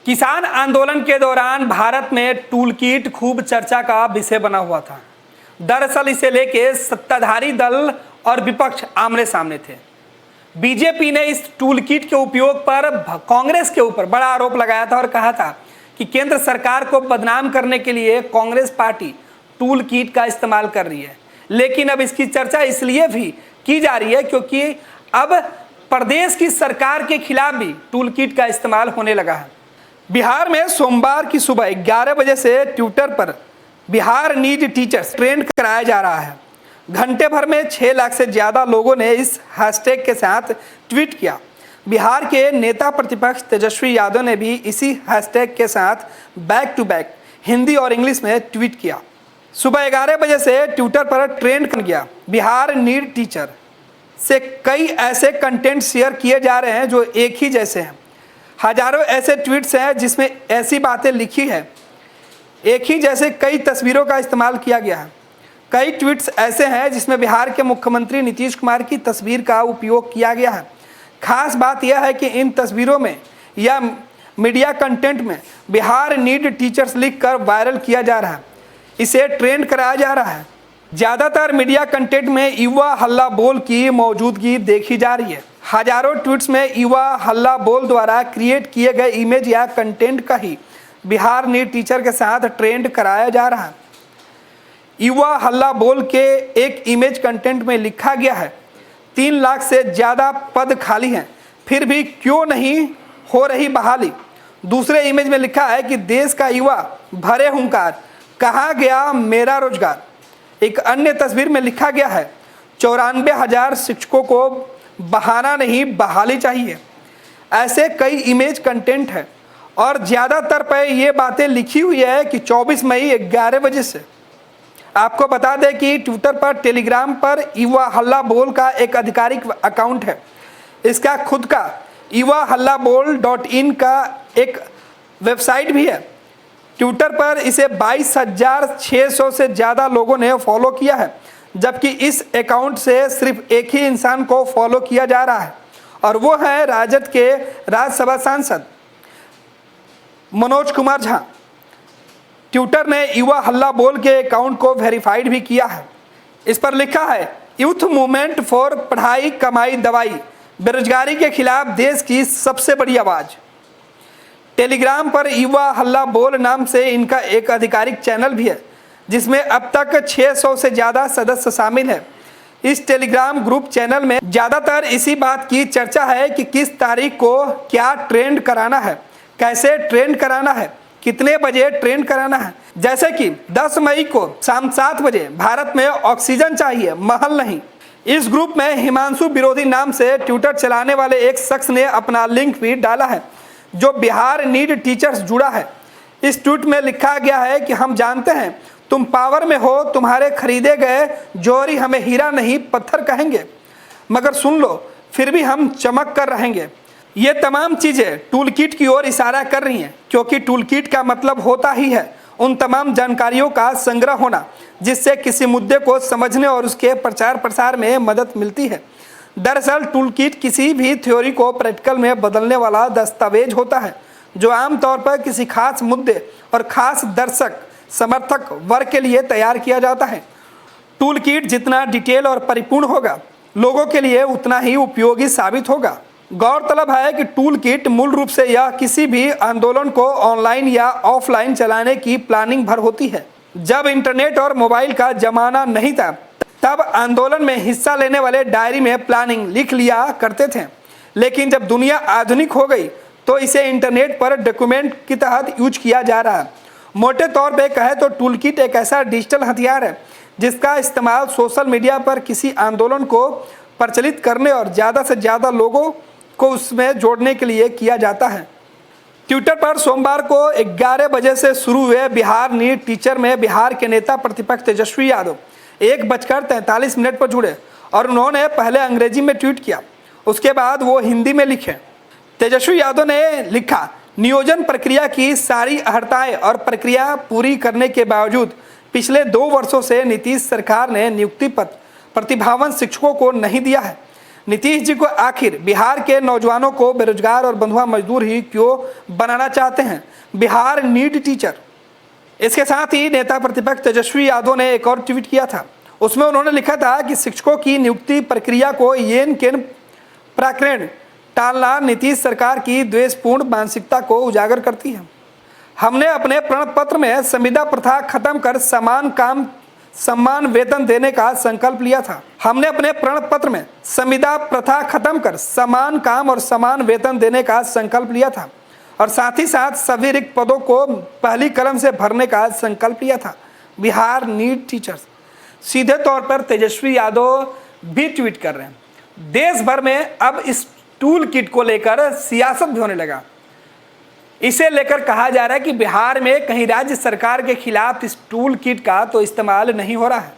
किसान आंदोलन के दौरान भारत में टूल किट खूब चर्चा का विषय बना हुआ था। दरअसल इसे लेके सत्ताधारी दल और विपक्ष आमने सामने थे। बीजेपी ने इस टूल किट के उपयोग पर कांग्रेस के ऊपर बड़ा आरोप लगाया था और कहा था कि केंद्र सरकार को बदनाम करने के लिए कांग्रेस पार्टी टूल किट का इस्तेमाल कर रही है। लेकिन अब इसकी चर्चा इसलिए भी की जा रही है क्योंकि अब प्रदेश की सरकार के खिलाफ भी टूल किट का इस्तेमाल होने लगा है। बिहार में सोमवार की सुबह 11 बजे से ट्विटर पर बिहार नीड टीचर्स ट्रेंड कराया जा रहा है। घंटे भर में 6 लाख से ज़्यादा लोगों ने इस हैशटैग के साथ ट्वीट किया। बिहार के नेता प्रतिपक्ष तेजस्वी यादव ने भी इसी हैशटैग के साथ बैक टू बैक हिंदी और इंग्लिश में ट्वीट किया। सुबह 11 बजे से ट्विटर पर ट्रेंड कर गया। बिहार नीड टीचर से कई ऐसे कंटेंट शेयर किए जा रहे हैं जो एक ही जैसे हैं। हजारों ऐसे ट्वीट्स हैं जिसमें ऐसी बातें लिखी है। एक ही जैसे कई तस्वीरों का इस्तेमाल किया गया है। कई ट्वीट्स ऐसे हैं जिसमें बिहार के मुख्यमंत्री नीतीश कुमार की तस्वीर का उपयोग किया गया है। खास बात यह है कि इन तस्वीरों में या मीडिया कंटेंट में बिहार नीड टीचर्स लिखकर वायरल किया जा रहा है। इसे ट्रेंड कराया जा रहा है। ज़्यादातर मीडिया कंटेंट में युवा हल्ला बोल की मौजूदगी देखी जा रही है। हजारों ट्वीट्स में युवा हल्ला बोल द्वारा क्रिएट किए गए इमेज या कंटेंट का ही बिहार नीड टीचर के साथ ट्रेंड कराया जा रहा है। युवा हल्ला बोल के एक इमेज कंटेंट में लिखा गया है 3 लाख से ज़्यादा पद खाली हैं, फिर भी क्यों नहीं हो रही बहाली। दूसरे इमेज में लिखा है कि देश का युवा भरे हुंकार, कहाँ गया मेरा रोजगार। एक अन्य तस्वीर में लिखा गया है 94,000 शिक्षकों को बहाना नहीं बहाली चाहिए। ऐसे कई इमेज कंटेंट है और ज़्यादातर पर ये बातें लिखी हुई है कि 24 मई 11 बजे से। आपको बता दें कि ट्विटर पर टेलीग्राम पर युवा हल्ला बोल का एक आधिकारिक अकाउंट है। इसका खुद का युवा हल्ला बोल .in का एक वेबसाइट भी है। ट्विटर पर इसे 22,600 से ज़्यादा लोगों ने फॉलो किया है, जबकि इस अकाउंट से सिर्फ एक ही इंसान को फॉलो किया जा रहा है और वो है राजद के राज्यसभा सांसद मनोज कुमार झा। ट्विटर ने युवा हल्ला बोल के अकाउंट को वेरीफाइड भी किया है। इस पर लिखा है यूथ मूवमेंट फॉर पढ़ाई कमाई दवाई, बेरोजगारी के खिलाफ देश की सबसे बड़ी आवाज़। टेलीग्राम पर युवा हल्ला बोल नाम से इनका एक आधिकारिक चैनल भी है जिसमें अब तक 600 से ज़्यादा सदस्य शामिल हैं। इस टेलीग्राम ग्रुप चैनल में ज़्यादातर इसी बात की चर्चा है कि किस तारीख को क्या ट्रेंड कराना है, कैसे ट्रेंड कराना है, कितने बजे ट्रेंड कराना है। जैसे कि 10 मई को शाम 7 बजे भारत में ऑक्सीजन चाहिए, महल नहीं। इस ग्रुप में हिमांशु विरोधी नाम से ट्विटर चलाने वाले एक शख्स ने अपना लिंक भी डाला है जो बिहार नीड टीचर्स जुड़ा है। इस ट्वीट में लिखा गया है कि हम जानते हैं तुम पावर में हो, तुम्हारे खरीदे गए जौहरी हमें हीरा नहीं पत्थर कहेंगे, मगर सुन लो फिर भी हम चमक कर रहेंगे। ये तमाम चीज़ें टूल किट की ओर इशारा कर रही हैं क्योंकि टूल किट का मतलब होता ही है उन तमाम जानकारियों का संग्रह होना जिससे किसी मुद्दे को समझने और उसके प्रचार प्रसार में मदद मिलती है। दरअसल टूल किट किसी भी थ्योरी को प्रैक्टिकल में बदलने वाला दस्तावेज होता है जो आमतौर पर किसी खास मुद्दे और खास दर्शक समर्थक वर्ग के लिए तैयार किया जाता है। टूल किट जितना डिटेल और परिपूर्ण होगा लोगों के लिए उतना ही उपयोगी साबित होगा। गौरतलब है कि टूल किट मूल रूप से यह किसी भी आंदोलन को ऑनलाइन या ऑफलाइन चलाने की प्लानिंग भर होती है। जब इंटरनेट और मोबाइल का जमाना नहीं था तब आंदोलन में हिस्सा लेने वाले डायरी में प्लानिंग लिख लिया करते थे, लेकिन जब दुनिया आधुनिक हो गई तो इसे इंटरनेट पर डॉक्यूमेंट की तहत यूज किया जा रहा है। मोटे तौर पे कहे तो टूल किट एक ऐसा डिजिटल हथियार है जिसका इस्तेमाल सोशल मीडिया पर किसी आंदोलन को प्रचलित करने और ज़्यादा से ज़्यादा लोगों को उसमें जोड़ने के लिए किया जाता है। ट्विटर पर सोमवार को 11 बजे से शुरू हुए बिहार नीड टीचर में बिहार के नेता प्रतिपक्ष तेजस्वी यादव 1:43 पर जुड़े और उन्होंने पहले अंग्रेजी में ट्वीट किया, उसके बाद वो हिंदी में लिखे। तेजस्वी यादव ने लिखा, नियोजन प्रक्रिया की सारी अर्हताएं और प्रक्रिया पूरी करने के बावजूद पिछले 2 वर्षों से नीतीश सरकार ने नियुक्ति पत्र प्रतिभावान शिक्षकों को नहीं दिया है। नीतीश जी को आखिर बिहार के नौजवानों को बेरोजगार और बंधुआ मजदूर ही क्यों बनाना चाहते हैं? Bihar need teacher. इसके साथ ही नेता प्रतिपक्ष तेजस्वी यादव ने एक और ट्वीट किया था। उसमें उन्होंने लिखा था कि शिक्षकों की नियुक्ति प्रक्रिया को येन केन प्रकरण टालना नीतीश सरकार की द्वेषपूर्ण मानसिकता को उजागर करती है। हमने अपने प्रण पत्र में संविदा प्रथा खत्म कर समान काम सम्मान वेतन देने का संकल्प लिया था। हमने अपने प्रण पत्र में संविदा प्रथा खत्म कर समान काम और समान वेतन देने का संकल्प लिया था और साथ ही साथ सभी रिक्त पदों को पहली कलम से भरने का संकल्प लिया था। Bihar need teachers. सीधे तौर पर तेजस्वी यादव भी ट्वीट कर रहे हैं। देश भर में अब इस टूल किट को लेकर सियासत भी होने लगा। इसे लेकर कहा जा रहा है कि बिहार में कहीं राज्य सरकार के खिलाफ इस टूल किट का तो इस्तेमाल नहीं हो रहा है।